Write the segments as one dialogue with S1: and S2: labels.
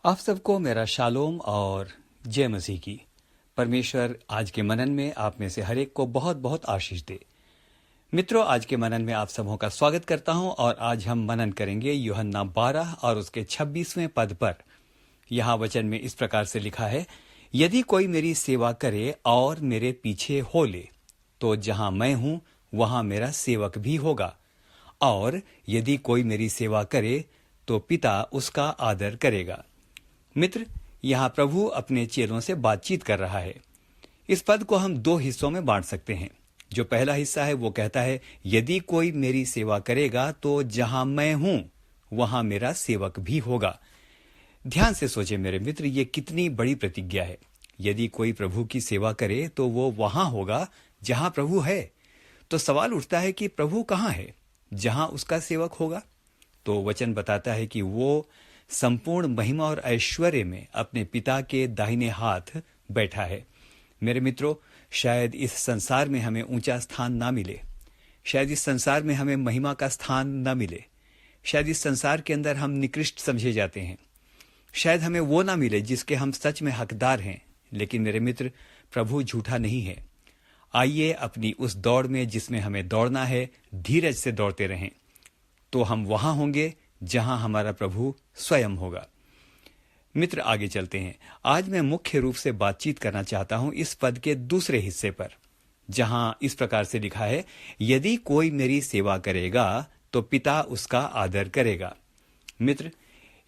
S1: आप सबको मेरा शालोम और जय मसीह की। परमेश्वर आज के मनन में आप में से हर एक को बहुत बहुत आशीष दे। मित्रों, आज के मनन में आप सबों का स्वागत करता हूं और आज हम मनन करेंगे यूहन्ना 12 और उसके 26वें पद पर। यहाँ वचन में इस प्रकार से लिखा है, यदि कोई मेरी सेवा करे और मेरे पीछे हो ले, तो जहां मैं हूं वहां मेरा सेवक भी होगा, और यदि कोई मेरी सेवा करे तो पिता उसका आदर करेगा। मित्र, यहाँ प्रभु अपने चेलों से बातचीत कर रहा है। इस पद को हम दो हिस्सों में बांट सकते हैं। जो पहला हिस्सा है वो कहता है, यदि कोई मेरी सेवा करेगा तो जहां मैं हूं वहां मेरा सेवक भी होगा। ध्यान से सोचे मेरे मित्र, ये कितनी बड़ी प्रतिज्ञा है। यदि कोई प्रभु की सेवा करे तो वो वहां होगा जहां प्रभु है। तो सवाल उठता है कि प्रभु कहां है जहां उसका सेवक होगा? तो वचन बताता है कि वो संपूर्ण महिमा और ऐश्वर्य में अपने पिता के दाहिने हाथ बैठा है। मेरे मित्रों, शायद इस संसार में हमें ऊंचा स्थान ना मिले, शायद इस संसार में हमें महिमा का स्थान ना मिले, शायद इस संसार के अंदर हम निकृष्ट समझे जाते हैं, शायद हमें वो ना मिले जिसके हम सच में हकदार हैं। लेकिन मेरे मित्र, प्रभु झूठा नहीं है। आइए अपनी उस दौड़ में जिसमें हमें दौड़ना है, धीरज से दौड़ते रहें, तो हम वहां होंगे जहां हमारा प्रभु स्वयं होगा। मित्र, आगे चलते हैं। आज मैं मुख्य रूप से बातचीत करना चाहता हूं इस पद के दूसरे हिस्से पर, जहां इस प्रकार से लिखा है, यदि कोई मेरी सेवा करेगा तो पिता उसका आदर करेगा। मित्र,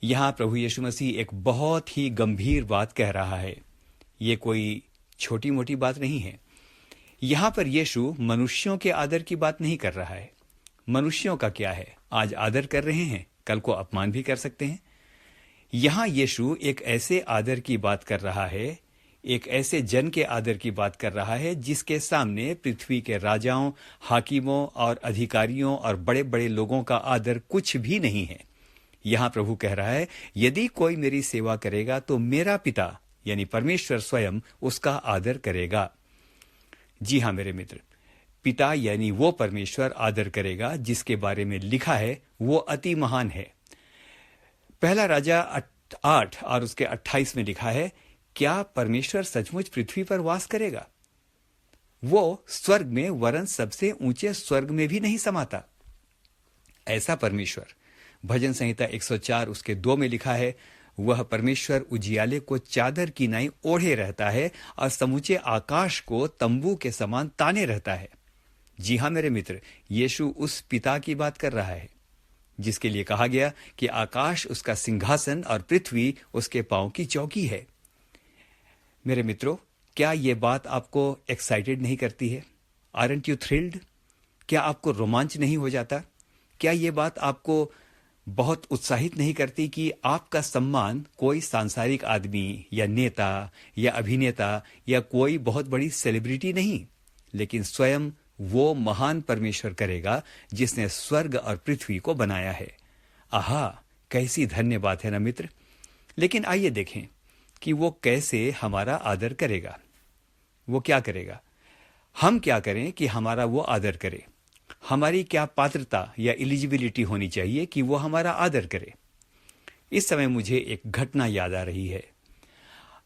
S1: यहां प्रभु यीशु मसीह एक बहुत ही गंभीर बात कह रहा है। ये कोई छोटी मोटी बात नहीं है। यहां पर यीशु मनुष्यों के आदर की बात नहीं कर रहा है। मनुष्यों का क्या है, आज आदर कर रहे हैं, कल को अपमान भी कर सकते हैं। यहां यीशु एक ऐसे आदर की बात कर रहा है, एक ऐसे जन के आदर की बात कर रहा है जिसके सामने पृथ्वी के राजाओं, हाकिमों और अधिकारियों और बड़े बड़े लोगों का आदर कुछ भी नहीं है। यहां प्रभु कह रहा है, यदि कोई मेरी सेवा करेगा तो मेरा पिता यानी परमेश्वर स्वयं उसका आदर करेगा। जी हां मेरे मित्र, पिता यानी वो परमेश्वर आदर करेगा जिसके बारे में लिखा है वो अति महान है। पहला राजा 8 और उसके 28 में लिखा है, क्या परमेश्वर सचमुच पृथ्वी पर वास करेगा? वो स्वर्ग में वरन सबसे ऊंचे स्वर्ग में भी नहीं समाता। ऐसा परमेश्वर, भजन संहिता 104 उसके 2 में लिखा है, वह परमेश्वर उजियाले को चादर की नाई ओढ़े रहता है और समूचे आकाश को तंबू के समान ताने रहता है। जी हां मेरे मित्र, यीशु उस पिता की बात कर रहा है जिसके लिए कहा गया कि आकाश उसका सिंहासन और पृथ्वी उसके पांव की चौकी है। मेरे मित्रों, क्या यह बात आपको एक्साइटेड नहीं करती है? Aren't you thrilled? क्या आपको रोमांच नहीं हो जाता? क्या यह बात आपको बहुत उत्साहित नहीं करती कि आपका सम्मान कोई सांसारिक आदमी या नेता या अभिनेता या कोई बहुत बड़ी सेलिब्रिटी नहीं, लेकिन स्वयं वो महान परमेश्वर करेगा जिसने स्वर्ग और पृथ्वी को बनाया है। आहा, कैसी धन्य बात है ना मित्र। लेकिन आइए देखें कि वो कैसे हमारा आदर करेगा। वो क्या करेगा? हम क्या करें कि हमारा वो आदर करे? हमारी क्या पात्रता या एलिजिबिलिटी होनी चाहिए कि वो हमारा आदर करे? इस समय मुझे एक घटना याद आ रही है।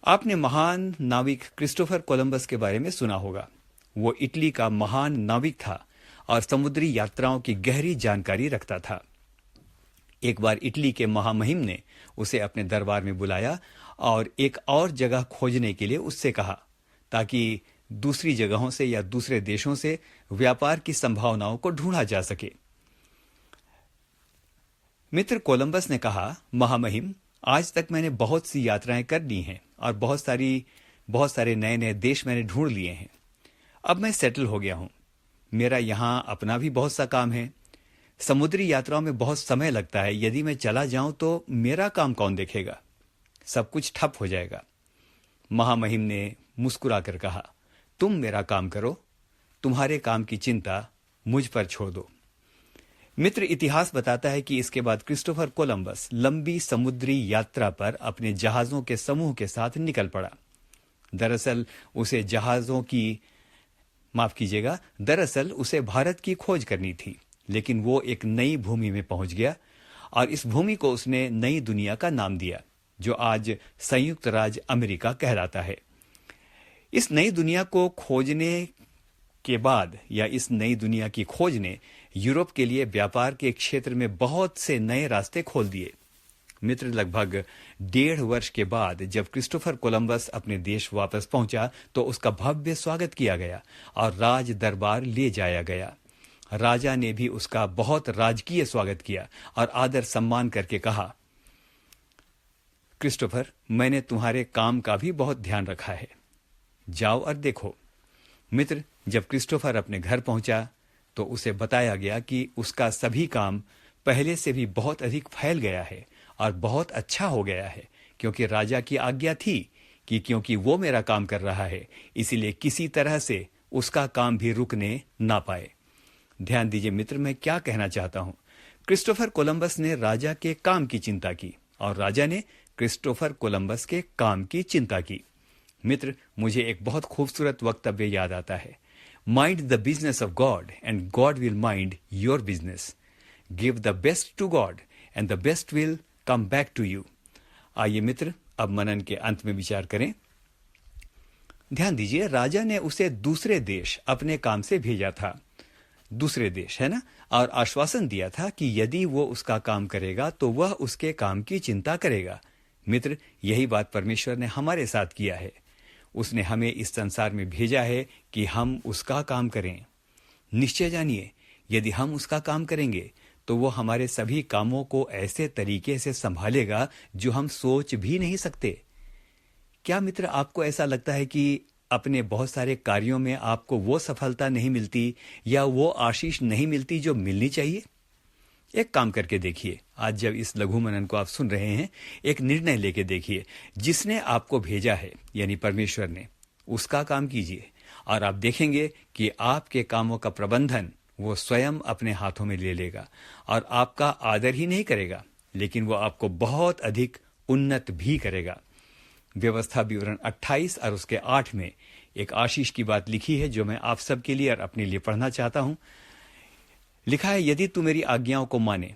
S1: आपने महान नाविक क्रिस्टोफर कोलंबस के बारे में सुना होगा। वो इटली का महान नाविक था और समुद्री यात्राओं की गहरी जानकारी रखता था। एक बार इटली के महामहिम ने उसे अपने दरबार में बुलाया और एक और जगह खोजने के लिए उससे कहा, ताकि दूसरी जगहों से या दूसरे देशों से व्यापार की संभावनाओं को ढूंढा जा सके। मित्र कोलंबस ने कहा, महामहिम, आज तक मैंने बहुत सी यात्राएं कर ली हैं और बहुत सारे नए नए देश मैंने ढूंढ लिए हैं। अब मैं सेटल हो गया हूं। मेरा यहां अपना भी बहुत सा काम है। समुद्री यात्राओं में बहुत समय लगता है। यदि मैं चला जाऊं तो मेरा काम कौन देखेगा? सब कुछ ठप हो जाएगा। महामहिम ने मुस्कुराकर कहा, तुम मेरा काम करो, तुम्हारे काम की चिंता मुझ पर छोड़ दो। मित्र, इतिहास बताता है कि इसके बाद क्रिस्टोफर कोलंबस लंबी समुद्री यात्रा पर अपने जहाजों के समूह के साथ निकल पड़ा। दरअसल उसे भारत की खोज करनी थी, लेकिन वो एक नई भूमि में पहुंच गया और इस भूमि को उसने नई दुनिया का नाम दिया। जो आज संयुक्त राज्य अमेरिका कहलाता है। इस नई दुनिया को खोजने के बाद या इस नई दुनिया की खोज ने यूरोप के लिए व्यापार के क्षेत्र में बहुत से नए रास्ते खोल दिए। मित्र, लगभग 1.5 वर्ष के बाद जब क्रिस्टोफर कोलंबस अपने देश वापस पहुंचा तो उसका भव्य स्वागत किया गया और राज दरबार ले जाया गया। राजा ने भी उसका बहुत राजकीय स्वागत किया और आदर सम्मान करके कहा, क्रिस्टोफर, मैंने तुम्हारे काम का भी बहुत ध्यान रखा है, जाओ और देखो। मित्र, जब क्रिस्टोफर अपने घर पहुंचा तो उसे बताया गया कि उसका सभी काम पहले से भी बहुत अधिक फैल गया है और बहुत अच्छा हो गया है, क्योंकि राजा की आज्ञा थी कि क्योंकि वो मेरा काम कर रहा है, इसीलिए किसी तरह से उसका काम भी रुकने ना पाए। ध्यान दीजिए मित्र, मैं क्या कहना चाहता हूं। क्रिस्टोफर कोलंबस ने राजा के काम की चिंता की और राजा ने क्रिस्टोफर कोलंबस के काम की चिंता की। मित्र, मुझे एक बहुत खूबसूरत वक्तव्य याद आता है, mind the business of God and God will mind your business. Give the best to God and the best will come back to you. आइए मित्र, अब मनन के अंत में विचार करें। ध्यान दीजिए, राजा ने उसे दूसरे देश अपने काम से भेजा था, दूसरे देश है ना, और आश्वासन दिया था कि यदि वो उसका काम करेगा तो वह उसके काम की चिंता करेगा। मित्र, यही बात परमेश्वर ने हमारे साथ किया है। उसने हमें इस संसार में भेजा है कि हम उसका काम करें। निश्चय जानिए, यदि हम उसका काम करेंगे तो वो हमारे सभी कामों को ऐसे तरीके से संभालेगा जो हम सोच भी नहीं सकते। क्या मित्र, आपको ऐसा लगता है कि अपने बहुत सारे कार्यों में आपको वो सफलता नहीं मिलती या वो आशीष नहीं मिलती जो मिलनी चाहिए? एक काम करके देखिए, आज जब इस लघु मनन को आप सुन रहे हैं, एक निर्णय लेके देखिए, जिसने आपको भेजा है यानी परमेश्वर ने, उसका काम कीजिए और आप देखेंगे कि आपके कामों का प्रबंधन वो स्वयं अपने हाथों में ले लेगा और आपका आदर ही नहीं करेगा, लेकिन वो आपको बहुत अधिक उन्नत भी करेगा। व्यवस्था विवरण 28 और उसके 8 में एक आशीष की बात लिखी है जो मैं आप सबके लिए और अपने लिए पढ़ना चाहता हूं। लिखा है, यदि तू मेरी आज्ञाओं को माने,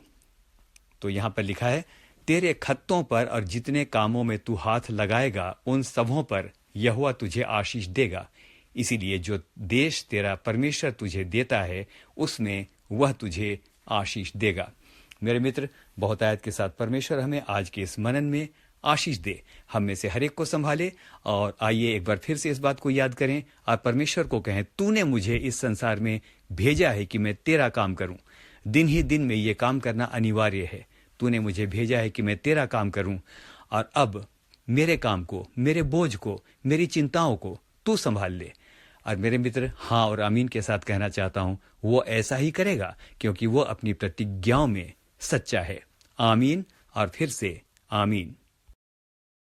S1: तो यहां पर लिखा है, तेरे खत्तों पर और जितने कामों में तू हाथ लगाएगा उन सबों पर यहोवा तुझे आशीष देगा। इसीलिए जो देश तेरा परमेश्वर तुझे देता है उसमें वह तुझे आशीष देगा। मेरे मित्र, बहुत आयत के साथ परमेश्वर हमें आज के इस मनन में आशीष दे, हम में से हर एक को संभाले। और आइए एक बार फिर से इस बात को याद करें और परमेश्वर को कहें, तूने मुझे इस संसार में भेजा है कि मैं तेरा काम करूं। दिन ही दिन में ये काम करना अनिवार्य है। तूने मुझे भेजा है कि मैं तेरा काम करूं और अब मेरे काम को, मेरे बोझ को, मेरी चिंताओं को तू संभाल ले। और मेरे मित्र, हाँ और आमीन के साथ कहना चाहता हूं, वो ऐसा ही करेगा क्योंकि वो अपनी प्रतिज्ञाओं में सच्चा है। आमीन और फिर से आमीन।